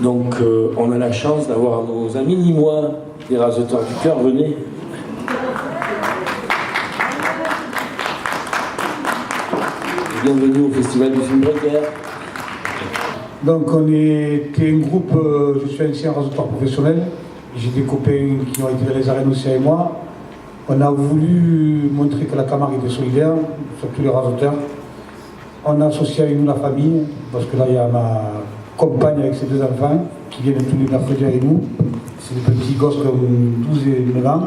Donc on a la chance d'avoir nos amis nîmois, les Raseteurs du Cœur, venez. Bienvenue au Festival du film Breguer. Donc on était un groupe, je suis ancien raseteur professionnel, j'ai des copains qui ont été dans les arènes aussi avec moi. On a voulu montrer que la Camargue était solidaire, sur tous les raseteurs. On a associé avec nous la famille, parce que là il y a ma compagne avec ses deux enfants qui viennent tous les mercredis avec nous. C'est des petits gosses comme 12 et 9 ans.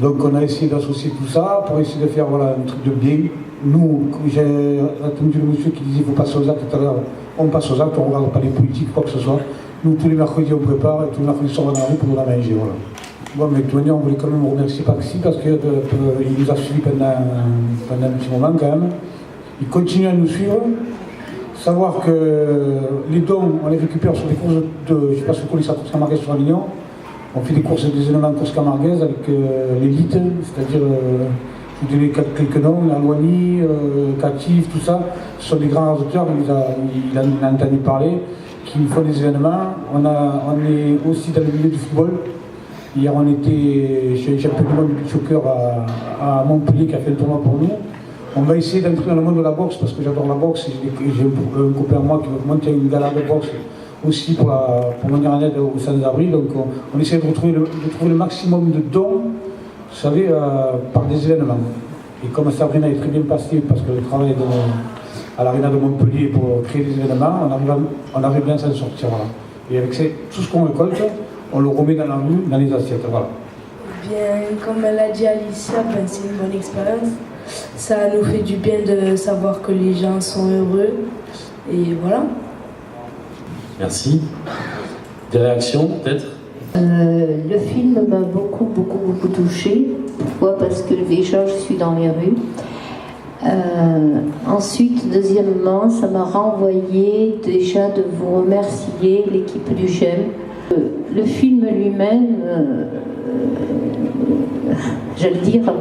Donc on a essayé d'associer tout ça pour essayer de faire voilà, un truc de bien. Nous, j'ai entendu le monsieur qui disait qu'il faut passer aux actes tout à l'heure. On passe aux actes, on ne regarde pas les politiques, quoi que ce soit. Nous, tous les mercredis, on prépare et tous les mercredis, on va dans la rue pour nous la manger. Voilà. Bon, mais de toute manière, on voulait quand même remercier Paxi parce qu'il nous a suivis pendant un petit moment quand même. Il continue à nous suivre. Savoir que les dons, on les récupère sur des courses de, je ne sais pas si vous connaissez la course camarguaise sur Avignon. On fait des courses, des événements de course camarguaise avec l'élite, c'est-à-dire, je vous donner quelques noms, Alouani, Catif, tout ça. Ce sont des grands auteurs, il a entendu parler, qui font des événements. On est aussi dans le milieu du football. Hier, on était chez un champion du monde de beach soccer à Montpellier qui a fait le tournoi pour nous. On va essayer d'entrer dans le monde de la boxe parce que j'adore la boxe. J'ai un copain à moi qui veut monter une gala de boxe aussi pour venir en aide aux sans-abri. Donc on essaie de trouver le maximum de dons, vous savez, par des événements. Et comme Sabrina est très bien passée parce qu'elle travaille à l'Arena de Montpellier pour créer des événements, on arrive bien à s'en sortir. Voilà. Et avec tout ce qu'on récolte, on le remet dans la rue, dans les assiettes. Voilà. Bien, comme elle a dit Alicia, c'est une bonne expérience. Ça nous fait du bien de savoir que les gens sont heureux. Et voilà. Merci. Des réactions, peut-être? Le film m'a beaucoup touchée. Pourquoi? Parce que déjà, je suis dans les rues. Ensuite, deuxièmement, ça m'a renvoyé déjà de vous remercier, l'équipe du GEM. Le film lui-même, j'allais dire,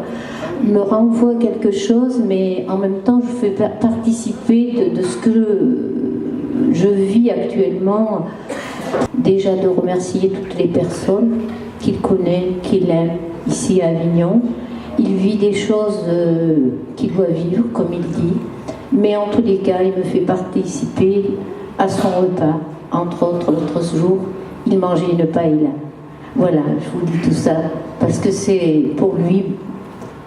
me renvoie quelque chose, mais en même temps, je fais participer de ce que je vis actuellement. Déjà de remercier toutes les personnes qu'il connaît, qu'il aime ici à Avignon. Il vit des choses qu'il doit vivre, comme il dit, mais en tous les cas, il me fait participer à son repas. Entre autres, l'autre jour, il mangeait une paella. Voilà, je vous dis tout ça, parce que c'est pour lui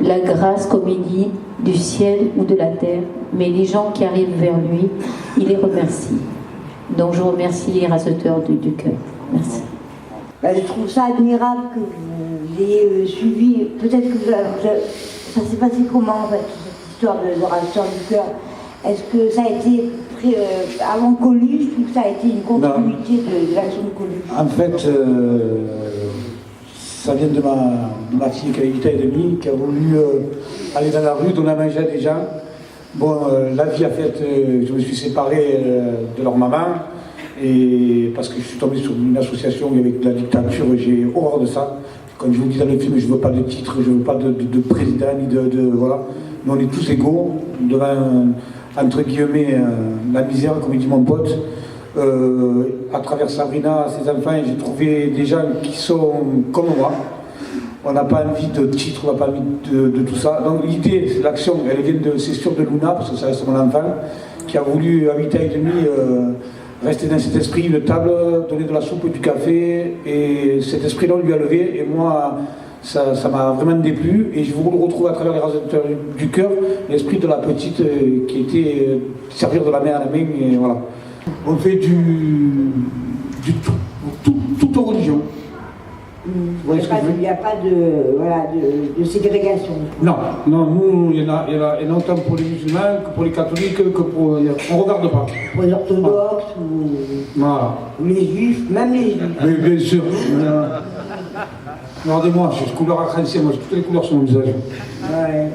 la grâce, comme il dit, du ciel ou de la terre, mais les gens qui arrivent vers lui, il les remercie. Donc je remercie les Raseteurs du Cœur. Merci. Je trouve ça admirable que vous ayez suivi. Peut-être que ça s'est passé comment en fait, cette histoire de Raseteurs du Cœur? Est-ce que ça a été avant Coluche? Je trouve que ça a été une continuité de l'action de Coluche. En fait, ça vient de ma fille qui a 8 ans et demi, qui a voulu aller dans la rue, donner à manger à des gens. Bon, la vie a fait, je me suis séparé de leur maman, et parce que je suis tombé sur une association avec de la dictature, j'ai horreur de ça. Comme je vous dis dans le film, je ne veux pas de titre, je ne veux pas de président, ni voilà. Mais on est tous égaux devant, entre guillemets, la misère, comme il dit mon pote. À travers Sabrina, ses enfants, j'ai trouvé des gens qui sont comme moi. On n'a pas envie de titre, on n'a pas envie de tout ça. Donc l'idée, l'action, elle vient c'est sûr de Luna, parce que ça reste mon enfant, qui a voulu, à 8 ans et demi, rester dans cet esprit, une table, donner de la soupe, du café, et cet esprit-là, on lui a levé, et moi, ça m'a vraiment déplu, et je voulais le retrouver à travers les Raseteurs du Cœur, l'esprit de la petite qui était servir de la main à la main, et voilà. On fait toute religion. Il n'y a pas de ségrégation. Non, nous, il y en a autant pour les musulmans que pour les catholiques, que pour. On ne regarde pas. Pour les orthodoxes ou les juifs, même les juifs. Oui, bien sûr. Regardez-moi, j'ai une couleur arc-en-ciel, moi j'ai toutes les couleurs sur mon visage. Ouais.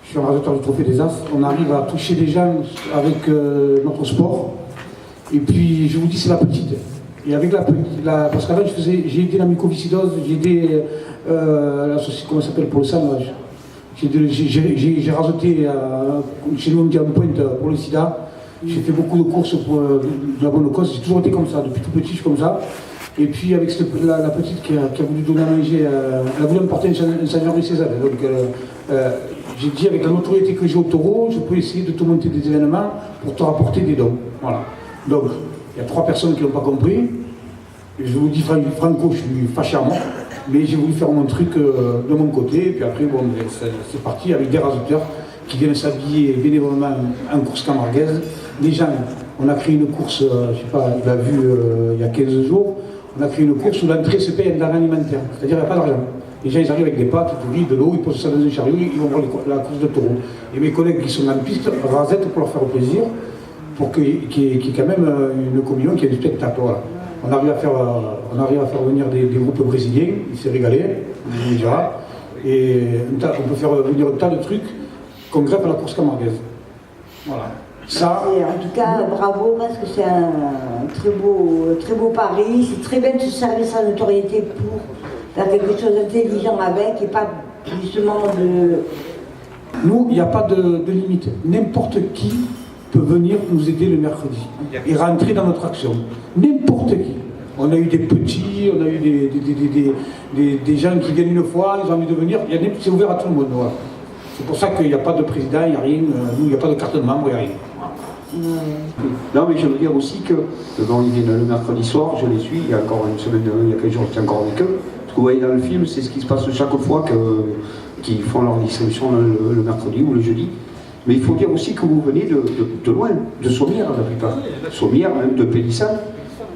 Je suis un raseteur du Trophée des As. On arrive à toucher les gens avec notre sport. Et puis, je vous dis, c'est la petite. Et avec parce qu'avant, j'ai aidé la mucoviscidose, j'ai aidé l'association, comment ça s'appelle, pour le sang. J'ai raseté, chez nous on dit en pointe, pour le sida. J'ai fait beaucoup de courses pour de la bonne cause, j'ai toujours été comme ça, depuis tout petit je suis comme ça. Et puis avec la petite qui a voulu donner à manger, elle a voulu me porter un Saint-Henri César. Donc j'ai dit avec la notoriété que j'ai au taureau, je peux essayer de te monter des événements pour te rapporter des dons. Voilà. Donc il y a 3 personnes qui n'ont pas compris. Et je vous dis franco, je suis fâché à mort. Mais j'ai voulu faire mon truc de mon côté. Et puis après, bon, c'est parti avec des raseteurs qui viennent s'habiller bénévolement en course camarguaise. Les gens, on a créé une course, je ne sais pas, il a vu il y a 15 jours, on a créé une course où l'entrée se paye en denrées alimentaire. C'est-à-dire qu'il n'y a pas d'argent. Les gens, ils arrivent avec des pâtes, du riz, de l'eau, ils posent ça dans un chariot, ils vont voir la course de taureau. Et mes collègues qui sont en piste rasettent pour leur faire plaisir, pour qu'il y ait quand même une communion, qu'il y ait du spectacle. Voilà. On arrive à faire venir des groupes brésiliens, il s'est régalé, on le dira. Et on peut faire venir un tas de trucs qu'on greffe à la course camarguaise. Voilà. Ça, et en tout cas, bravo, parce que c'est un très beau pari. C'est très bien de se servir sa notoriété pour faire quelque chose d'intelligent avec et pas justement de... Nous, il n'y a pas de limite. N'importe qui peut venir nous aider le mercredi et rentrer dans notre action. N'importe qui. On a eu des petits, on a eu des gens qui viennent une fois, ils ont envie de venir. C'est ouvert à tout le monde. Voilà. C'est pour ça qu'il n'y a pas de président, il n'y a rien. Nous, il n'y a pas de carte de membre, il n'y a rien. Non, mais je veux dire aussi que bon, ils viennent le mercredi soir, je les suis, il y a encore une semaine, il y a quelques jours, j'étais encore avec eux. Ce que vous voyez dans le film, c'est ce qui se passe chaque fois qu'ils font leur distribution le mercredi ou le jeudi. Mais il faut dire aussi que vous venez de loin, de Sommières la plupart. Sommières, même de Pélissade.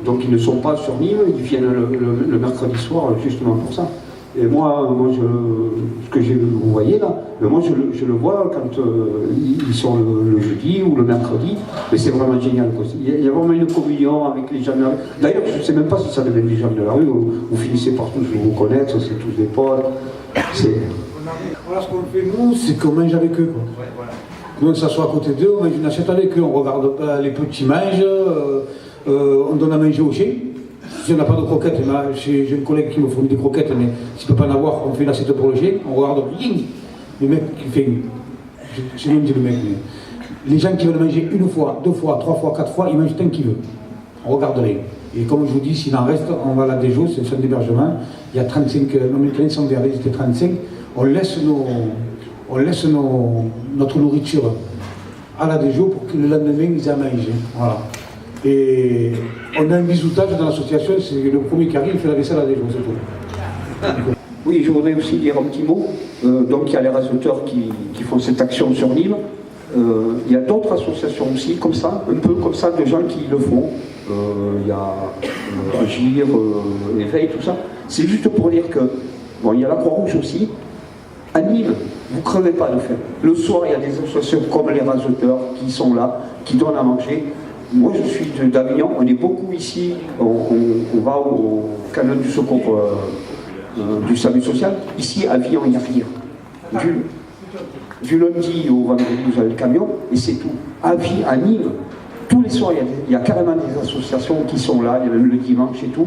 Donc ils ne sont pas sur Nîmes, ils viennent le mercredi soir justement pour ça. Et moi ce que vous voyez là, mais moi je le vois quand ils sont le jeudi ou le mercredi, mais c'est vraiment génial, quoi. Il y a vraiment une communion avec les gens de la rue. D'ailleurs, je ne sais même pas si ça devient des gens de la rue, vous finissez par tous vous connaître, c'est tous des potes. Voilà ce qu'on fait nous, c'est qu'on mange avec eux, quoi. Nous on s'assoit à côté d'eux, on mange une assiette avec eux, on regarde les petits mangent, on donne à manger aux chiens. Si on n'a pas de croquettes, j'ai un collègue qui me fournit des croquettes, mais s'il ne peut pas en avoir, on fait une assiette pour le chien, on regarde, le mec qui fait, j'ai même dit le mec, mais les gens qui veulent manger une fois, 2 fois, 3 fois, 4 fois, ils mangent tant qu'ils veulent. On regarde rien. Et comme je vous dis, s'il en reste, on va à la Déjo, c'est un centre d'hébergement, il y a 35, non maintenant ils sont vers c'était 35, on laisse notre nourriture à la Déjo pour que le lendemain ils aient à manger. Voilà. Et on a un bisoutage dans l'association, c'est le premier qui arrive, il fait la vaisselle à la Déjo, c'est tout. Oui, je voudrais aussi dire un petit mot. Donc il y a les raseteurs qui font cette action sur Nîmes. Il y a d'autres associations aussi, comme ça, un peu comme ça, de gens qui le font. Il y a Agir, Éveil, tout ça. C'est juste pour dire que, bon, il y a la Croix-Rouge aussi. À Nîmes, vous ne crevez pas de faim. Le soir, il y a des associations comme les raseteurs qui sont là, qui donnent à manger. Moi, je suis d'Avignon, on est beaucoup ici, on va au canon du secours du salut social. Ici, à Avignon, il n'y a rien. Du lundi au vendredi, vous avez le camion, et c'est tout. À Nîmes, tous les soirs, il y a carrément des associations qui sont là, il y a même le dimanche et tout.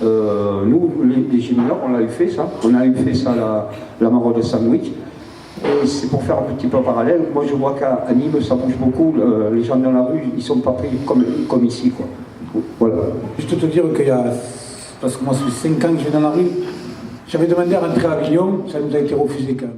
Nous, les Gémineurs, on a eu fait ça. On a eu fait ça la maraude de Sandwich. Et c'est pour faire un petit peu parallèle. Moi, je vois qu'à Nîmes, ça bouge beaucoup. Les gens dans la rue, ils ne sont pas pris comme ici, quoi. Voilà. Juste te dire qu'il y a, parce que moi, ça fait 5 ans que je vais dans la rue, j'avais demandé à rentrer à Avignon, ça nous a été refusé quand même.